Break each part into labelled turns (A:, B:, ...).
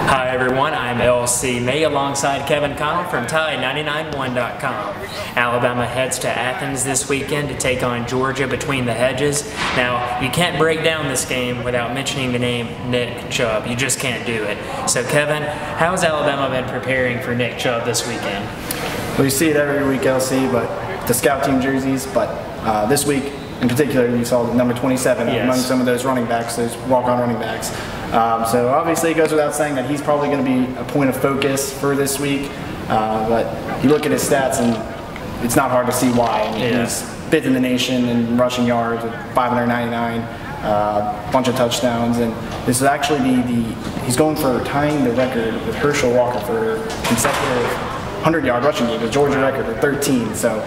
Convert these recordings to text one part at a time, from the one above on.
A: Hi everyone, I'm LC May alongside Kevin Connell from Tide991.com. Alabama heads to Athens this weekend to take on Georgia between the hedges. Now, you can't break down this game without mentioning the name Nick Chubb. You just can't do it. So Kevin, how has Alabama been preparing for Nick Chubb this weekend?
B: Well, you see it every week, LC, but the scout team jerseys, but this week in particular, you saw the number 27 among some of those running backs, those walk-on running backs. So obviously it goes without saying that he's probably going to be a point of focus for this week. But you look at his stats and it's not hard to see why. I mean, he's fifth in the nation in rushing yards with 599, bunch of touchdowns, and this is actually he's going for tying the record with Herschel Walker for consecutive 100-yard rushing game, the Georgia record for 13. So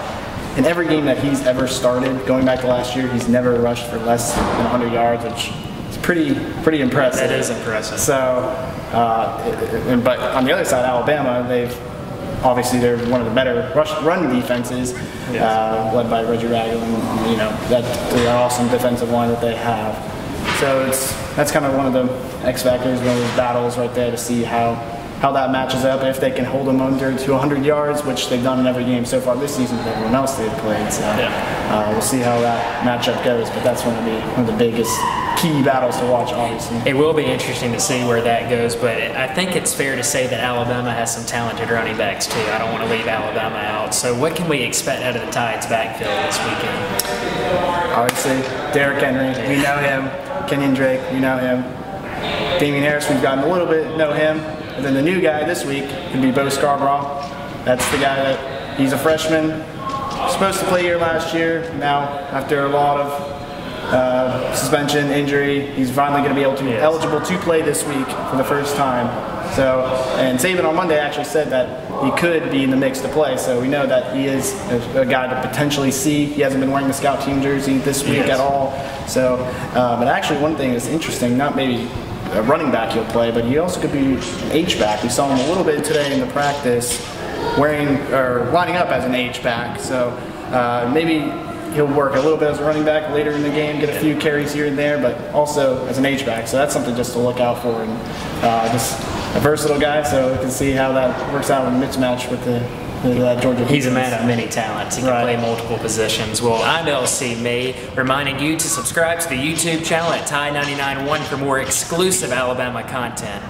B: in every game that he's ever started, going back to last year, he's never rushed for less than 100 yards, which is pretty impressive.
A: That is impressive.
B: So, but on the other side, Alabama, they're one of the better run defenses, led by Reggie Ragland, and that's an awesome defensive line that they have. So that's kind of one of the X factors, one of those battles right there to see how that matches up, if they can hold them under to 100 yards, which they've done in every game so far this season with everyone else they've played. So we'll see how that matchup goes, but that's one of the biggest key battles to watch, obviously.
A: It will be interesting to see where that goes, but I think it's fair to say that Alabama has some talented running backs too. I don't want to leave Alabama out. So what can we expect out of the Tide's backfield this weekend?
B: Obviously, Derrick Henry, we know him. Kenyon Drake, we know him. Damian Harris, we've gotten a little bit know him. And then the new guy this week could be Bo Scarborough. That's the guy that he's a freshman, supposed to play here last year. Now, after a lot of suspension, injury, he's finally going to be eligible to play this week for the first time. So, and Saban on Monday actually said that he could be in the mix to play. So we know that he is a guy to potentially see. He hasn't been wearing the scout team jersey this week at all. So, but actually one thing that's interesting, not maybe a running back he'll play, but he also could be an H-back. We saw him a little bit today in the practice lining up as an H-back. So maybe he'll work a little bit as a running back later in the game, get a few carries here and there, but also as an H-back. So that's something just to look out for. And just a versatile guy, so we can see how that works out in the mismatch with Georgia.
A: He's a man of many talents. He can play multiple positions. Well, I'm LC May, reminding you to subscribe to the YouTube channel at Tide991 for more exclusive Alabama content.